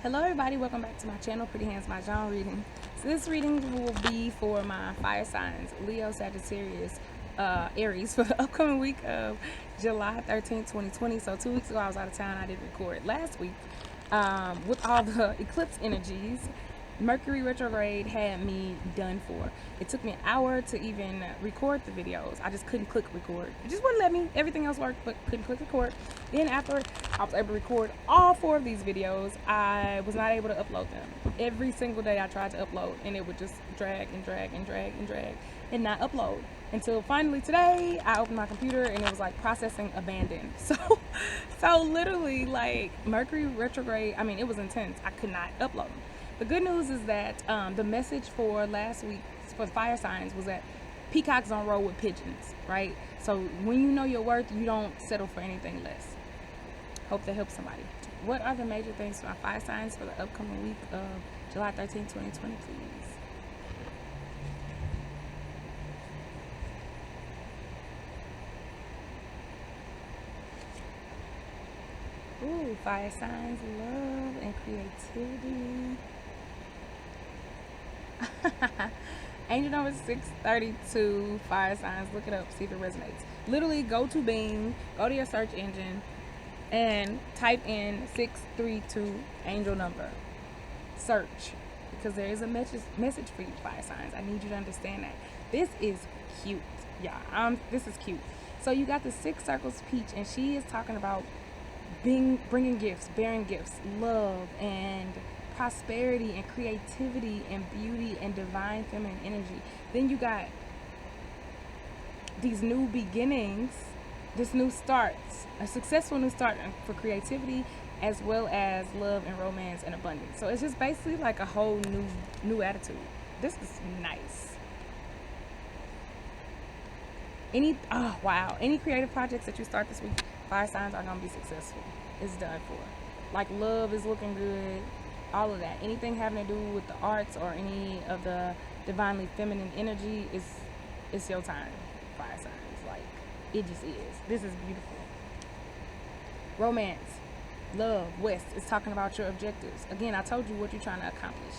Hello everybody, welcome back to my channel, Pretty Hands Mah Jongg reading. So this reading will be for my fire signs, Leo, Sagittarius, Aries, for the upcoming week of July 13th, 2020. So 2 weeks ago I was out of town. I didn't record last week with all the eclipse energies. Mercury retrograde had me done for. It took me an hour to even record the videos. I just couldn't click record. It just wouldn't let me. Everything else worked, but couldn't click record. Then after I was able to record all 4 of these videos, I was not able to upload them. Every single day I tried to upload and it would just drag and drag and drag and drag and not upload. Until finally today I opened my computer and it was like processing abandoned. So literally, like, Mercury retrograde, I mean, it was intense. I could not upload them. The good news is that the message for last week for fire signs was that peacocks don't roll with pigeons, right? So when you know your worth, you don't settle for anything less. Hope that helps somebody. What are the major things for my fire signs for the upcoming week of July 13, 2020, please? Ooh, fire signs, love and creativity. Angel number 632, fire signs. Look it up, see if it resonates. Literally go to Bing, go to your search engine and type in 632 angel number. Search, because there is a message for you, fire signs. I need you to understand that. This is cute, y'all. This is cute. So you got the 6 circles peach, and she is talking about bringing gifts, bearing gifts, love and prosperity and creativity and beauty and divine feminine energy. Then you got these new beginnings, this new starts, a successful new start for creativity as well as love and romance and abundance. So it's just basically like a whole new attitude. This is nice. Any creative projects that you start this week, fire signs, are gonna be successful. It's done for. Like, love is looking good, all of that. Anything having to do with the arts or any of the divinely feminine energy it's your time, fire signs. Like, it just is. This is beautiful. Romance, love, West is talking about your objectives. Again, I told you what you're trying to accomplish,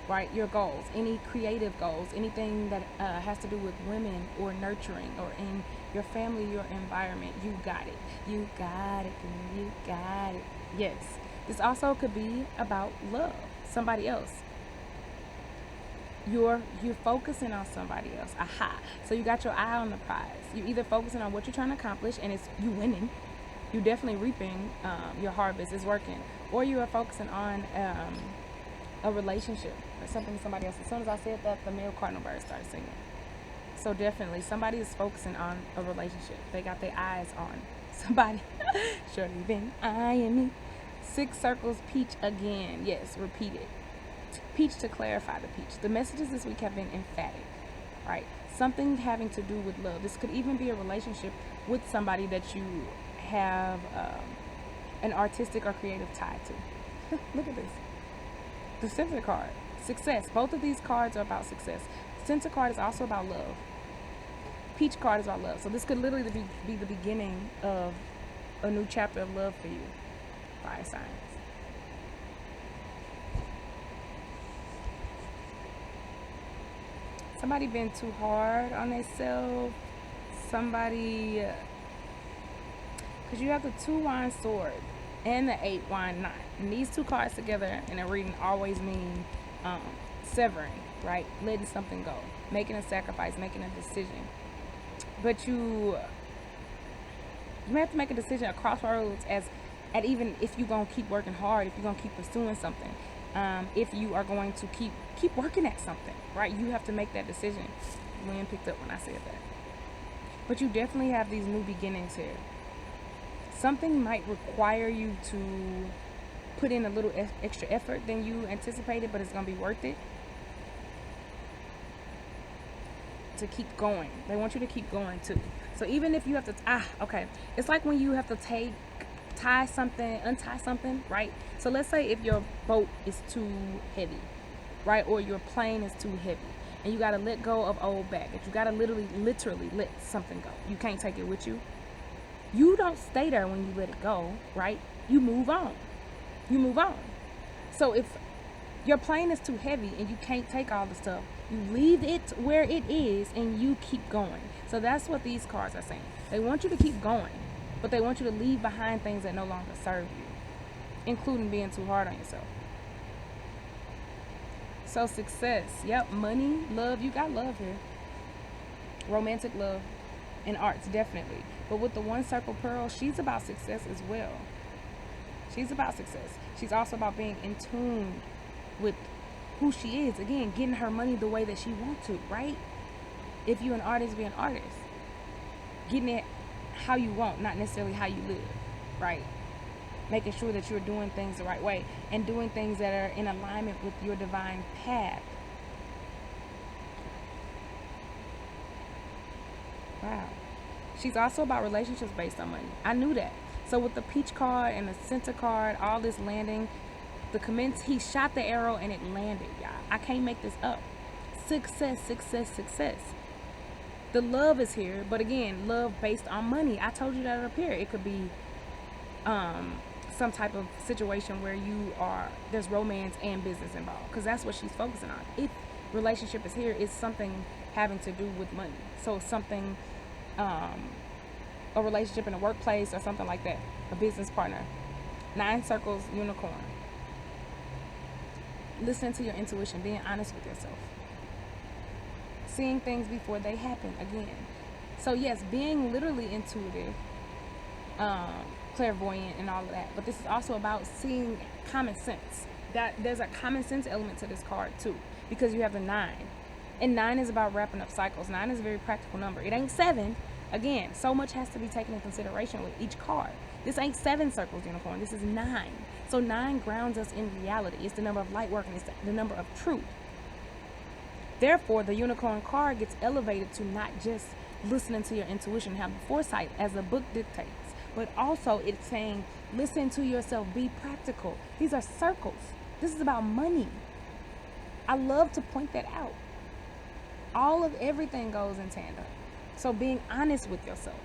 right? Your goals, any creative goals, anything that has to do with women or nurturing or in your family, your environment. You got it. You got it, girl. You got it. Yes. This also could be about love, somebody else. You're focusing on somebody else. Aha. So you got your eye on the prize. You're either focusing on what you're trying to accomplish and you winning. You're definitely reaping your harvest. It's working. Or you are focusing on a relationship or something with somebody else. As soon as I said that, the male cardinal bird started singing. So definitely somebody is focusing on a relationship. They got their eyes on somebody. Shorty been eyeing me. 6 circles peach again. Yes, repeat it. Peach to clarify the peach. The messages this week have been emphatic, right? Something having to do with love. This could even be a relationship with somebody that you have an artistic or creative tie to. Look at this. The center card, success. Both of these cards are about success. Center card is also about love. Peach card is about love. So this could literally be the beginning of a new chapter of love for you, fire signs. Somebody been too hard on themselves. Somebody, because you have the 2 wine sword and the 8 wine knot. And these 2 cards together in a reading always mean severing, right? Letting something go, making a sacrifice, making a decision. But you may have to make a decision, a crossroads, at even if you're going to keep working hard, if you're going to keep pursuing something, if you are going to keep working at something, right? You have to make that decision. William picked up when I said that. But you definitely have these new beginnings here. Something might require you to put in a little extra effort than you anticipated, but it's going to be worth it to keep going. They want you to keep going too. So even if you have to, it's like when you have to untie something, right? So let's say if your boat is too heavy, right? Or your plane is too heavy and you got to let go of old baggage. You got to literally let something go. You can't take it with you. You don't stay there when you let it go, right? You move on. You move on. So if your plane is too heavy and you can't take all the stuff, you leave it where it is and you keep going. So that's what these cards are saying. They want you to keep going, but they want you to leave behind things that no longer serve you, including being too hard on yourself. So success, yep, money, love, you got love here. Romantic love and arts, definitely. But with the one circle pearl, she's about success as well. She's about success. She's also about being in tune with who she is. Again, getting her money the way that she wants to, right? If you're an artist, be an artist. Getting it how you want, not necessarily how you live, right? Making sure that you're doing things the right way and doing things that are in alignment with your divine path. Wow. She's also about relationships based on money. I knew that. So with the peach card and the center card, all this landing, the commence, he shot the arrow and it landed, y'all. I can't make this up. Success, success, success. The love is here, but again, love based on money. I told you that up here. It could be some type of situation where there's romance and business involved, because that's what she's focusing on. If relationship is here, it's something having to do with money. So something, a relationship in a workplace or something like that, a business partner. 9 circles, unicorn. Listening to your intuition, being honest with yourself. Seeing things before they happen, again. So yes, being literally intuitive, clairvoyant and all of that, but this is also about seeing common sense. That there's a common sense element to this card too, because you have the 9, and 9 is about wrapping up cycles. 9 is a very practical number. It ain't 7. Again, so much has to be taken in consideration with each card. This ain't 7 circles, unicorn. This is 9. So 9 grounds us in reality. It's the number of light work and it's the number of truth. Therefore, the unicorn card gets elevated to not just listening to your intuition, have the foresight as the book dictates, but also it's saying, listen to yourself, be practical. These are circles. This is about money. I love to point that out. All of everything goes in tandem. So being honest with yourself.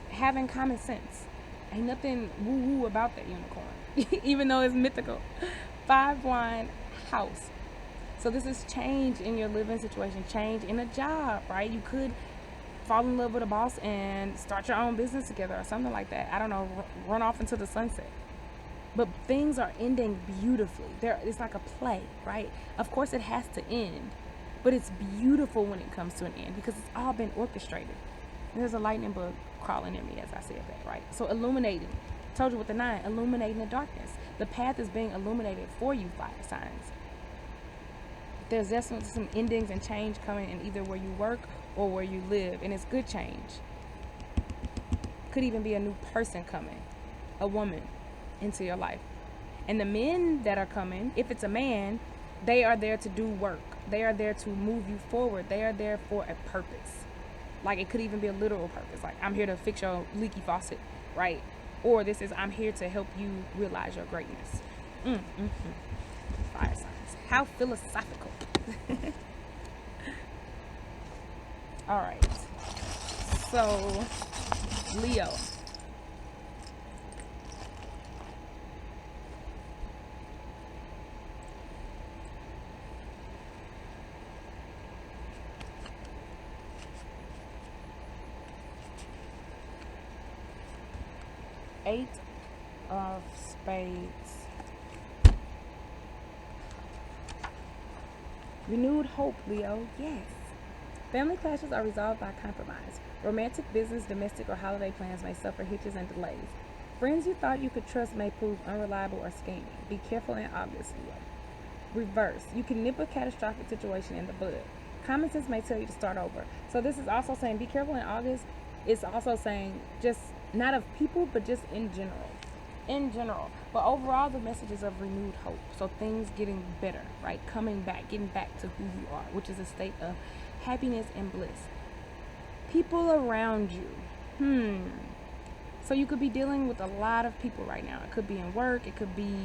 Having common sense. Ain't nothing woo-woo about that unicorn, even though it's mythical. 5 wine, house. So this is change in your living situation, change in a job, right? You could fall in love with a boss and start your own business together or something like that. I don't know, run off into the sunset. But things are ending beautifully. It's like a play, right? Of course it has to end, but it's beautiful when it comes to an end because it's all been orchestrated. And there's a lightning bug crawling in me as I said that, right? So illuminating. Told you with the 9, illuminating the darkness. The path is being illuminated for you, fire signs. There's definitely some endings and change coming in either where you work or where you live, and it's good change. Could even be a new person coming, a woman into your life. And the men that are coming, if it's a man, they are there to do work. They are there to move you forward. They are there for a purpose. Like it could even be a literal purpose. Like I'm here to fix your leaky faucet, right? Or this is I'm here to help you realize your greatness. Fire signs. How philosophical. All right. So Leo. Eight of Spades. Renewed hope, Leo. Yes. Family clashes are resolved by compromise. Romantic, business, domestic, or holiday plans may suffer hitches and delays. Friends you thought you could trust may prove unreliable or scheming. Be careful in August, Leo. Reverse. You can nip a catastrophic situation in the bud. Common sense may tell you to start over. So this is also saying be careful in August. It's also saying just not of people, but just in general. In general. But overall, the message is of renewed hope. So things getting better, right? Coming back, getting back to who you are, which is a state of happiness and bliss. People around you. So you could be dealing with a lot of people right now. It could be in work. It could be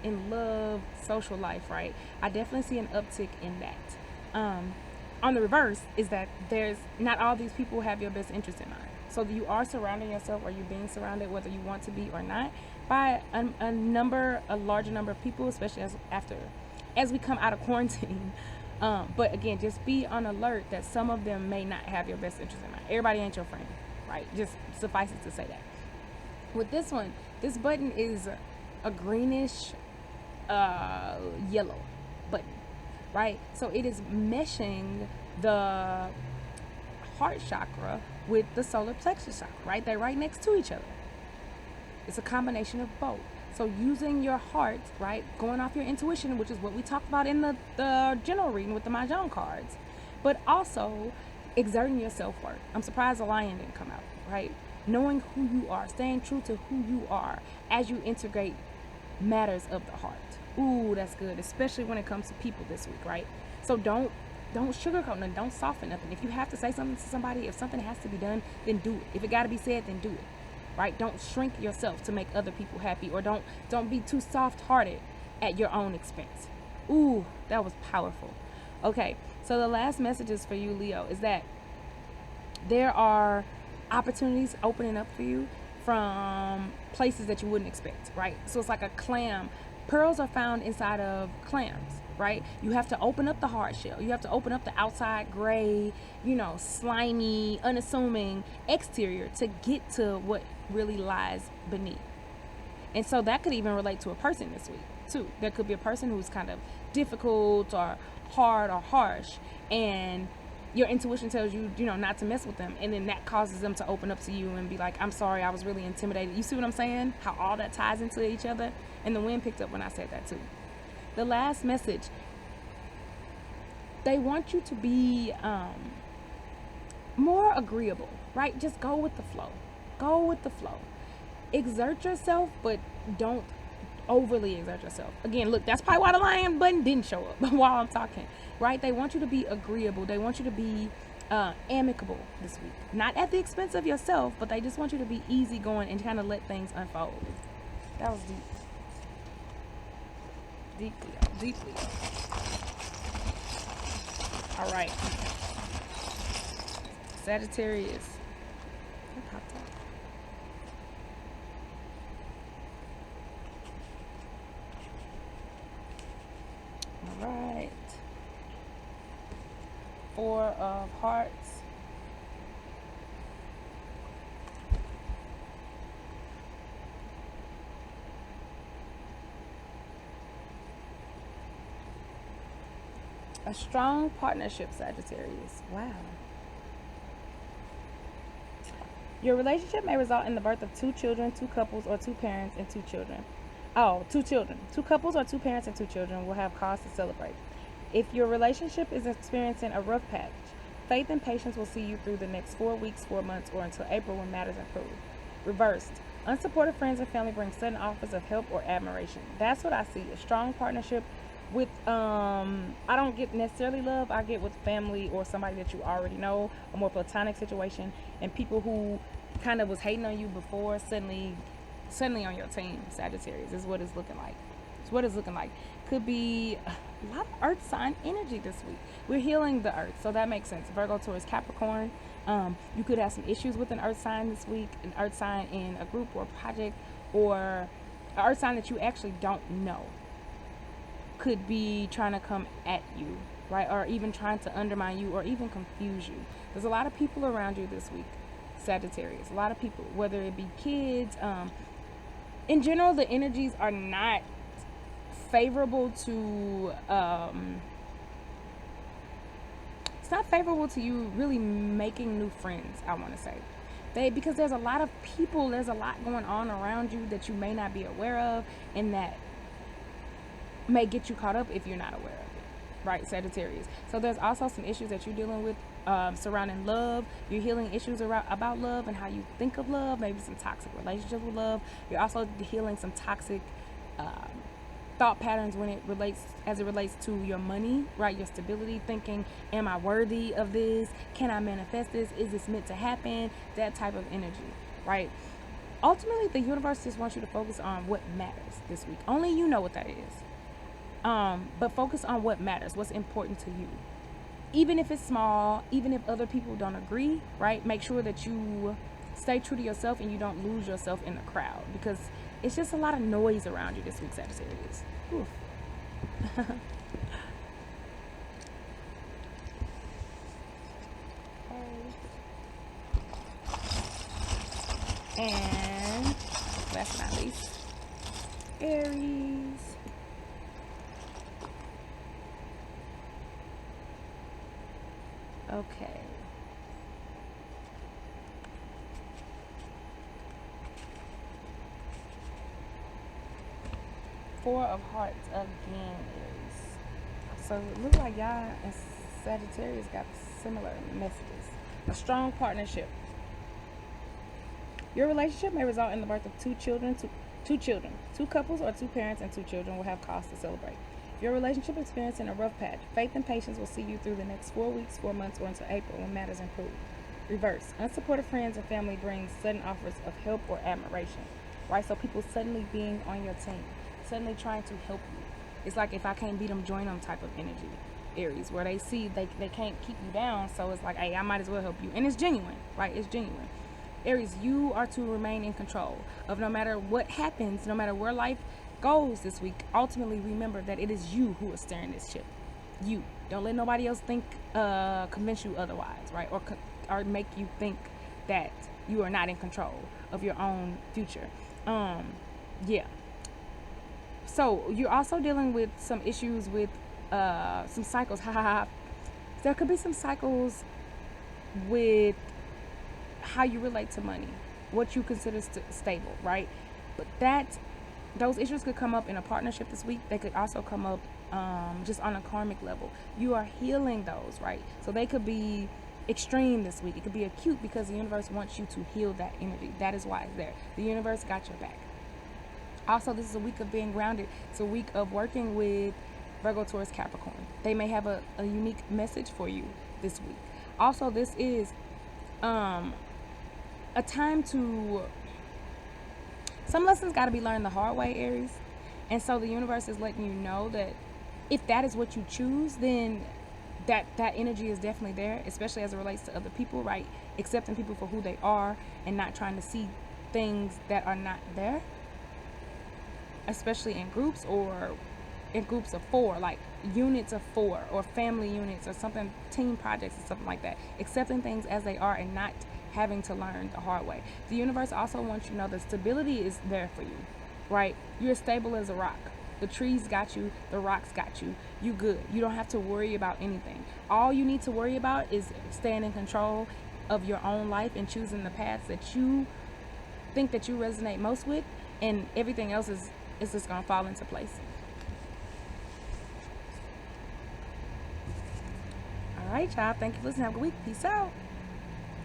in love, social life, right? I definitely see an uptick in that. On the reverse is that there's not all these people have your best interest in mind. So you are surrounding yourself, or you're being surrounded, whether you want to be or not, by a larger number of people, especially as we come out of quarantine. But again, just be on alert that some of them may not have your best interest in mind. Everybody ain't your friend, right? Just suffice it to say that. With this one, this button is a greenish yellow button, right? So it is meshing the heart chakra with the solar plexus chakra, right? They're right next to each other. It's a combination of both. So using your heart, right, going off your intuition, which is what we talked about in the general reading with the Mah Jongg cards, but also exerting your self-worth. I'm surprised the lion didn't come out, right? Knowing who you are, staying true to who you are as you integrate matters of the heart. Ooh, that's good, especially when it comes to people this week, right? So don't sugarcoat nothing, don't soften nothing. If you have to say something to somebody, if something has to be done, then do it. If it got to be said, then do it. Right? Don't shrink yourself to make other people happy, or don't be too soft-hearted at your own expense. Ooh, that was powerful. Okay, so the last messages for you, Leo, is that there are opportunities opening up for you from places that you wouldn't expect, right? So it's like a clam. Pearls are found inside of clams, right? You have to open up the hard shell. You have to open up the outside gray, slimy, unassuming exterior to get to what really lies beneath. And so that could even relate to a person this week too. There could be a person who's kind of difficult or hard or harsh, and your intuition tells you, not to mess with them, and then that causes them to open up to you and be like, I'm sorry, I was really intimidated. You see what I'm saying? How all that ties into each other? And the wind picked up when I said that too. The last message, they want you to be more agreeable, right? Just go with the flow. Go with the flow. Exert yourself, but don't overly exert yourself. Again, look, that's probably why the lion button didn't show up while I'm talking, right? They want you to be agreeable. They want you to be amicable this week. Not at the expense of yourself, but they just want you to be easygoing and kind of let things unfold. That was deep. Deeply. All right. Sagittarius. All right. Four of Hearts. A strong partnership, Sagittarius. Wow. Your relationship may result in the birth of 2 children, 2 couples, or 2 parents and 2 children. Oh, 2 children. 2 couples or 2 parents and 2 children will have cause to celebrate. If your relationship is experiencing a rough patch, faith and patience will see you through the next 4 weeks, 4 months, or until April when matters improve. Reversed. Unsupported friends and family bring sudden offers of help or admiration. That's what I see. A strong partnership with I don't get necessarily love. I get with family or somebody that you already know, a more platonic situation, and people who kind of was hating on you before suddenly on your team. Sagittarius is what it's looking like. It's what it's looking like. Could be a lot of earth sign energy this week. We're healing the earth, so that makes sense. Virgo, Taurus, Capricorn. You could have some issues with an earth sign this week, an earth sign in a group or project, or an earth sign that you actually don't know could be trying to come at you, right? Or even trying to undermine you or even confuse you. There's a lot of people around you this week, Sagittarius. A lot of people, whether it be kids. In general, the energies are not favorable to it's not favorable to you really making new friends, I want to say. Because there's a lot of people, there's a lot going on around you that you may not be aware of, and that may get you caught up if you're not aware of it, right, Sagittarius? So there's also some issues that you're dealing with surrounding love. You're healing issues about love and how you think of love, maybe some toxic relationships with love. You're also healing some toxic thought patterns as it relates to your money, right? Your stability, thinking, am I worthy of this? Can I manifest this? Is this meant to happen? That type of energy, right? Ultimately, the universe just wants you to focus on what matters this week. Only you know what that is. But focus on what matters, what's important to you. Even if it's small, even if other people don't agree, right? Make sure that you stay true to yourself and you don't lose yourself in the crowd, because it's just a lot of noise around you this week, Sagittarius. Oof. And last but not least, Aries. Okay. Four of Hearts again, Aries. So it looks like y'all and Sagittarius got similar messages. A strong partnership. Your relationship may result in the birth of two children. Two couples or two parents and two children will have cause to celebrate. If your relationship is experiencing a rough patch, faith and patience will see you through the next 4 weeks, 4 months, or until April when matters improve. Reverse. Unsupportive friends and family brings sudden offers of help or admiration. Right? So people suddenly being on your team, suddenly trying to help you. It's like if I can't beat them, join them type of energy. Aries, where they see they can't keep you down, so it's like, hey, I might as well help you. And it's genuine, right? It's genuine. Aries, you are to remain in control of no matter what happens, no matter where life goes this week. Ultimately, remember that it is you who is steering this ship. You. Don't let nobody else convince you otherwise, right? Or make you think that you are not in control of your own future. Yeah. So you're also dealing with some issues with some cycles. There could be some cycles with how you relate to money, what you consider stable, right? But those issues could come up in a partnership this week. They could also come up just on a karmic level. You are healing those, right? So they could be extreme this week. It could be acute because the universe wants you to heal that energy. That is why it's there. The universe got your back. Also, this is a week of being grounded. It's a week of working with Virgo, Taurus, Capricorn. They may have a unique message for you this week. Also, this is a time to, some lessons got to be learned the hard way, Aries. And so the universe is letting you know that if that is what you choose, then that energy is definitely there, especially as it relates to other people, right? Accepting people for who they are and not trying to see things that are not there, especially in groups or in groups of 4, like units of 4 or family units or something, team projects or something like that. Accepting things as they are and not having to learn the hard way. The universe also wants you to know that stability is there for you, right? You're stable as a rock. The trees got you, the rocks got you. You good. You don't have to worry about anything. All you need to worry about is staying in control of your own life and choosing the paths that you think that you resonate most with, and everything else is just gonna fall into place. All right, y'all. Thank you for listening. Have a good week. Peace out.